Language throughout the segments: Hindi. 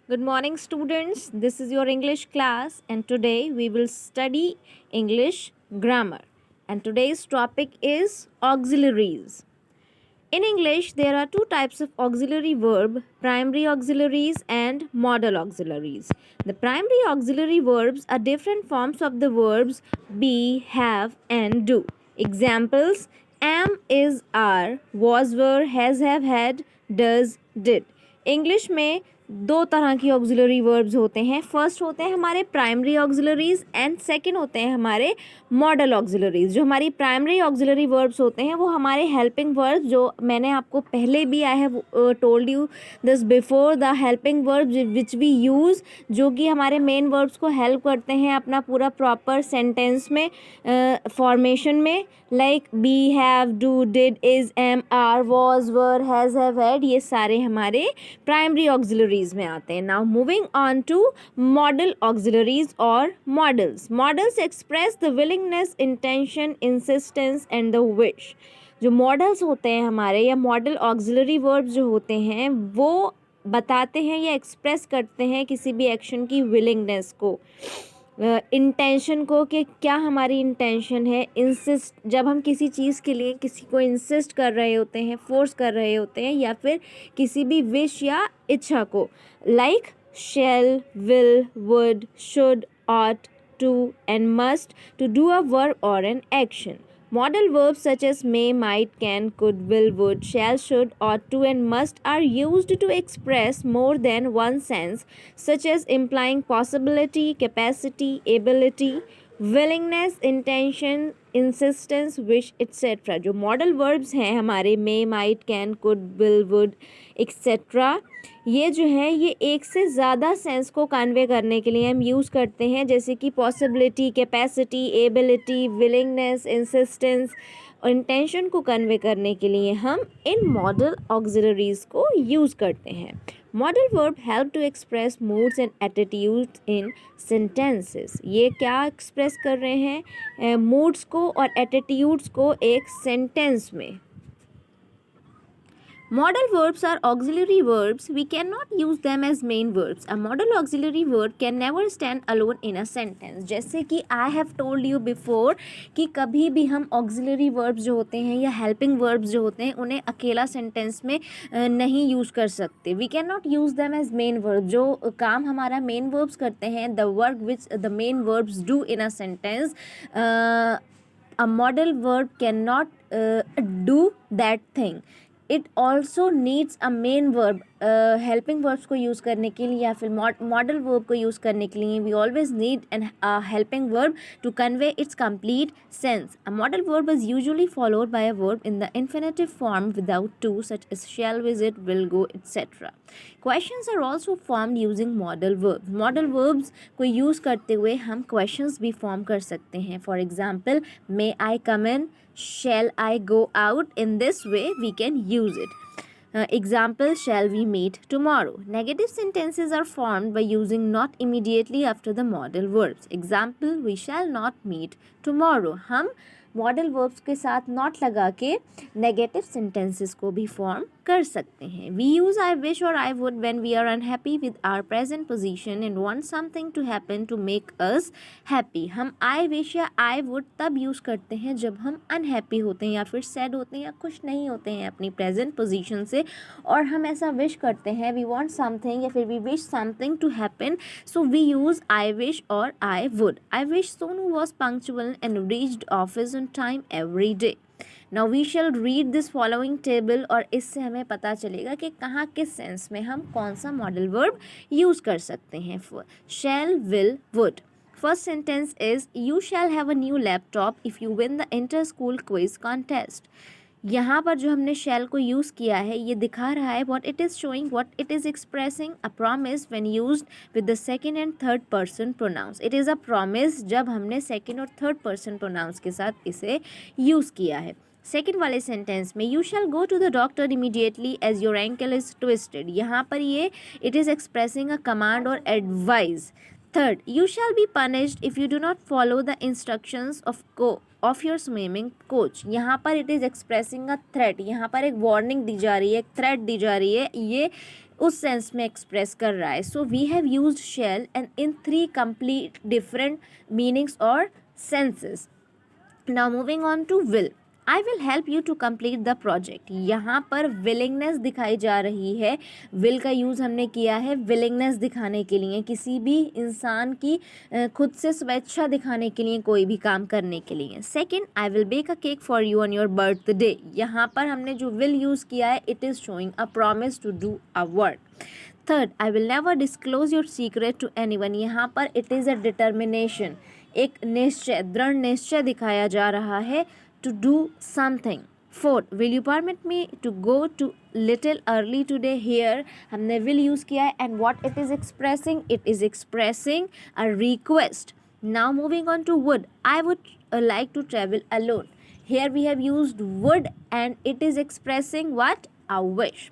Good morning, students. This is your English class, and today we will study English grammar. And today's topic is auxiliaries. In English, there are two types of auxiliary verb, primary auxiliaries and modal auxiliaries. The primary auxiliary verbs are different forms of the verbs be, have, and do. Examples: am, is, are, was, were, has, have, had, does, did. English में दो तरह की ऑक्सिलरी वर्ब्स होते हैं. फर्स्ट होते हैं हमारे प्राइमरी ऑक्सिलरीज एंड सेकंड होते हैं हमारे मॉडल ऑक्सिलरीज. जो हमारी प्राइमरी ऑक्सिलरी वर्ब्स होते हैं वो हमारे हेल्पिंग वर्ब्स, जो मैंने आपको पहले भी I have told you this before, the helping verbs which we use, जो कि हमारे मेन वर्ब्स को हेल्प करते हैं अपना पूरा प्रॉपर सेंटेंस में फॉर्मेशन में, like be, have, do, did, is, am, are, was, were, has, have, had. ये सारे हमारे प्राइमरी ऑक्सिलरीज में आते हैं. Now moving on to modal auxiliaries और modals. Modals express the willingness, intention, insistence and the wish. जो मॉडल्स होते हैं हमारे या मॉडल ऑक्सिलरी वर्ब्स जो होते हैं वो बताते हैं या एक्सप्रेस करते हैं किसी भी एक्शन की विलिंगनेस को, इंटेंशन को, कि क्या हमारी इंटेंशन है. इंसिस्ट, जब हम किसी चीज़ के लिए किसी को इंसिस्ट कर रहे होते हैं, फोर्स कर रहे होते हैं, या फिर किसी भी विश या इच्छा को, like shall, will, would, should, ought, to and must to do a verb or an action. Modal verbs such as may, might, can, could, will, would, shall, should, ought to and must are used to express more than one sense, such as implying possibility, capacity, ability, willingness, intention, insistence, wish, etc. जो modal verbs हैं हमारे may, might, can, could, will, would, etc. ये जो है ये एक से ज़्यादा सेंस को कन्वे करने के लिए हम यूज़ करते हैं, जैसे कि possibility, capacity, ability, willingness, insistence और इंटेंशन को कन्वे करने के लिए हम इन मॉडल ऑक्सिलरीज को यूज़ करते हैं. Modal verb help to express moods and attitudes in sentences. ये क्या एक्सप्रेस कर रहे हैं? मूड्स को और एटीट्यूड्स को एक सेंटेंस में. Modal verbs are auxiliary verbs. We cannot use them as main verbs. A modal auxiliary verb can never stand alone in a sentence. जैसे कि I have told you before कि कभी भी हम auxiliary verbs जो होते हैं या helping verbs जो होते हैं उन्हें अकेला sentence में नहीं use कर सकते. We cannot use them as main verbs. जो काम हमारा main verbs करते हैं, the work which the main verbs do in a sentence, a modal verb cannot do that thing. It also needs a main verb. Helping verbs को यूज़ करने के लिए या फिर मॉडल वर्ब को यूज़ करने के लिए we always need an helping verb to convey its complete sense. A modal verb is usually followed by a verb in the infinitive form without to, such as shall, visit, will, go, etcetera. Questions are also formed using modal verbs. Modal verbs को यूज़ करते हुए हम क्वेश्चंस भी फॉर्म कर सकते हैं. For example, may I come in, shall I go out. In this way we can use it. Example, shall we meet tomorrow. Negative sentences are formed by using not immediately after the modal verbs. Example, we shall not meet tomorrow. हम मॉडल वर्ब्स के साथ नॉट लगा के नेगेटिव सेंटेंसेस को भी फॉर्म कर सकते हैं. वी यूज़ आई विश और I would when we are unhappy with our present position and want something to happen to make us happy. हम आई विश या आई वुड तब यूज़ करते हैं जब हम अनहैप्पी होते हैं या फिर सैड होते हैं या खुश नहीं होते हैं अपनी प्रेजेंट पोजीशन से, और हम ऐसा विश करते हैं, वी वांट समथिंग या फिर we wish something to happen, so we use I wish और I would. I wish Sonu was punctual and reached office on time every day. Now we shall read this following table, और इससे हमें पता चलेगा कि कहाँ किस सेंस में हम कौन सा मॉडल वर्ब यूज़ कर सकते हैं. Shall, will, would. First sentence is, you shall have a new laptop if you win the inter-school quiz contest. यहाँ पर जो हमने shall को यूज़ किया है ये दिखा रहा है what it is showing, what it is expressing, a promise when used with the second and third person pronouns. It is a promise जब हमने second और third person pronouns के साथ इसे यूज़ किया है. सेकेंड वाले सेंटेंस में, you shall go to the doctor immediately as your ankle is twisted. यहाँ पर ये it is expressing a command और advice. Third, you shall be punished if you do not follow the instructions of your swimming coach. यहाँ पर it is expressing a threat. यहाँ पर एक वार्निंग दी जा रही है, एक थ्रेट दी जा रही है. ये उस सेंस में एक्सप्रेस कर रहा है. So we have used shall and in 3 complete different meanings और senses. Now moving on to will. I will help you to complete the project. यहाँ पर विलिंगनेस दिखाई जा रही है. विल का यूज़ हमने किया है विलिंगनेस दिखाने के लिए, किसी भी इंसान की खुद से स्वेच्छा दिखाने के लिए, कोई भी काम करने के लिए. Second, I will bake a cake for you on your birthday. यहाँ पर हमने जो विल यूज़ किया है, it is showing a promise to do a work. Third, I will never disclose your secret to anyone. यहाँ पर इट इज़ अ डिटर्मिनेशन, एक निश्चय, दृढ़ निश्चय दिखाया जा रहा है to do something. Fourth, will you permit me to go to little early today? Here हमने will use किया है and what it is expressing? It is expressing a request. Now moving on to would. I would like to travel alone. Here we have used would and it is expressing what? A wish.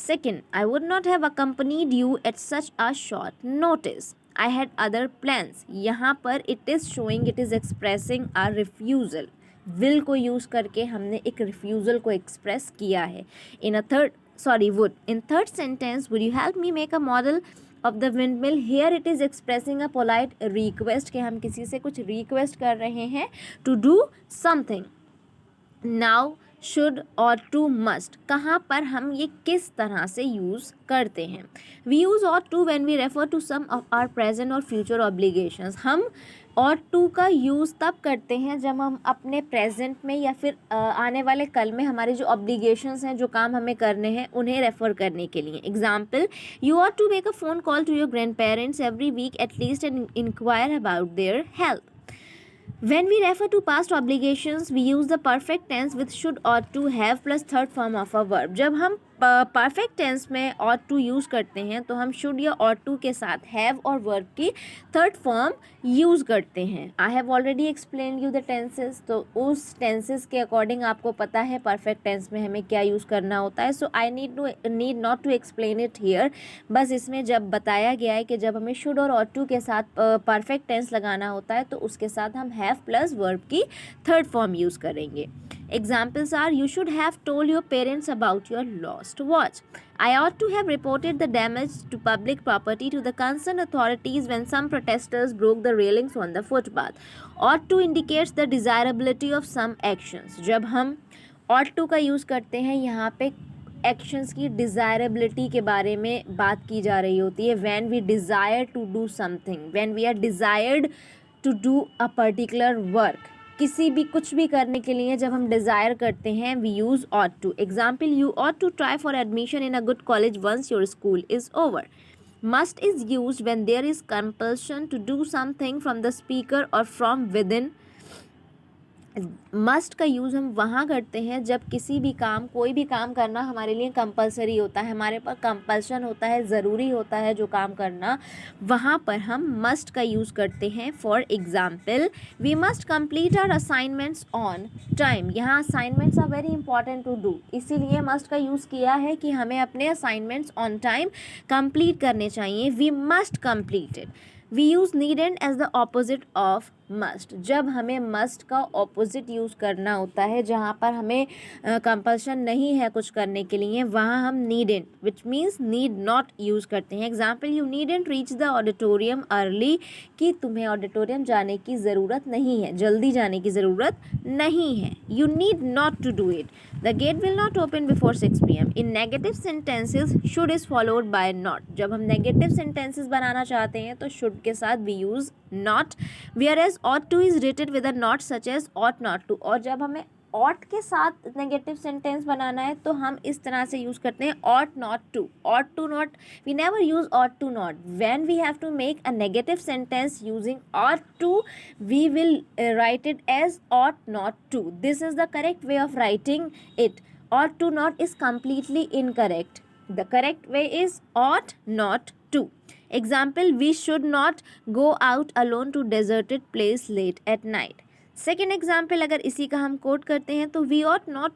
Second, I would not have accompanied you at such a short notice. I had other plans. यहाँ पर it is showing, it is expressing a refusal. Will को यूज़ करके हमने एक रिफ्यूज़ल को एक्सप्रेस किया है. Would. In third sentence, would you help me make a model of the windmill. Here it is expressing a polite request, कि हम किसी से कुछ रिक्वेस्ट कर रहे हैं to do something. Now should ought to must, कहाँ पर हम ये किस तरह से यूज़ करते हैं. We use ought to when we refer to some of our present और फ्यूचर ऑब्लिगेशंस. हम और टू का यूज़ तब करते हैं जब हम अपने प्रेजेंट में या फिर आने वाले कल में हमारे जो ऑब्लिगेशंस हैं, जो काम हमें करने हैं, उन्हें रेफ़र करने के लिए. Example, you are to make a phone call to your grandparents every week at least and inquire about their health. When we refer to past obligations, we use the perfect tense with should or to have plus third form of a verb. जब हम परफेक्ट टेंस में और टू यूज़ करते हैं तो हम शुड या और टू के साथ हैव और वर्ब की थर्ड फॉर्म यूज़ करते हैं. I have already explain you the tenses. तो उस टेंसेस के अकॉर्डिंग आपको पता है परफेक्ट टेंस में हमें क्या यूज़ करना होता है. So I need not to explain it here. बस इसमें जब बताया गया है कि जब हमें शुड और टू के साथ परफेक्ट टेंस लगाना होता है तो उसके साथ हम हैव प्लस वर्ब की थर्ड फॉर्म यूज़ करेंगे. Examples are, you should have told your parents about your lost watch. I ought to have reported the damage to public property to the concerned authorities when some protesters broke the railings on the footpath. Ought to indicates the desirability of some actions. जब हम ought to का यूज़ करते हैं, यहाँ पे एक्शंस की डिज़ायरेबिलिटी के बारे में बात की जा रही होती है. When we desire to do something, when we are desired to do a particular work, किसी भी कुछ भी करने के लिए जब हम डिज़ायर करते हैं, we use ought to. Example, you ought to try for admission in a good college once your school is over. Must is used when there is compulsion to do something from the speaker or from within. Must का यूज़ हम वहाँ करते हैं जब किसी भी काम, कोई भी काम करना हमारे लिए कंपलसरी होता है, हमारे पर कंपल्शन होता है, ज़रूरी होता है जो काम करना, वहाँ पर हम मस्ट का यूज़ करते हैं. For example, we must complete our assignments on time. यहाँ assignments are very important to do, इसीलिए मस्ट का यूज़ किया है कि हमें अपने असाइनमेंट्स ऑन टाइम कंप्लीट करने चाहिए. We must complete it. We use needn't as the opposite of must. जब हमें मस्ट का ऑपोजिट यूज़ करना होता है, जहाँ पर हमें कंपल्शन नहीं है कुछ करने के लिए, वहाँ हम needn't which means need not use करते हैं. Example, you needn't reach the auditorium early, कि तुम्हें ऑडिटोरियम जाने की ज़रूरत नहीं है, जल्दी जाने की ज़रूरत नहीं है. You need not to do it. The gate will not open before 6 PM. In negative sentences should is followed by not. जब हम नेगेटिव सेंटेंसेज बनाना चाहते हैं तो शुड के साथ we use not. whereas ought to is written with a not such as ought not to. और जब हमें ought के साथ नेगेटिव सेंटेंस बनाना है तो हम इस तरह से यूज़ करते हैं ought not to. ought to not, we never use ought to not. when we have to make a negative sentence using ought to, we will write it as ought not to. this is the correct way of writing it. ought to not is completely incorrect. the correct way is ought not to. Example, we should not go out alone to deserted place late at night. Second example, अगर इसी का हम कोट करते हैं तो we ought not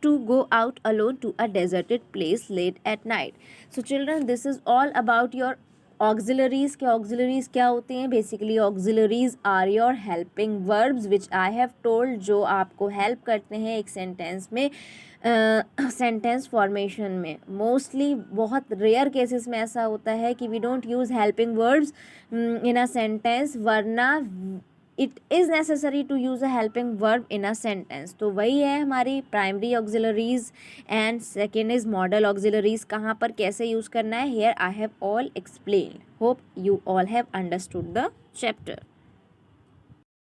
to go out alone to a deserted place late at night. So children, this is all about your auxiliaries के ऑक्सिलरीज क्या होते हैं? Basically auxiliaries are your helping verbs which I have told, जो आपको हेल्प करते हैं एक सेंटेंस में, सेंटेंस फॉर्मेशन में। मोस्टली बहुत रेयर केसेस में ऐसा होता है कि we don't use helping verbs in a sentence, वरना it is necessary to use a helping verb in a sentence. तो वही है हमारी primary auxiliaries and second is model auxiliaries. कहाँ पर कैसे यूज़ करना है, here I have all explain. Hope you all have understood the chapter.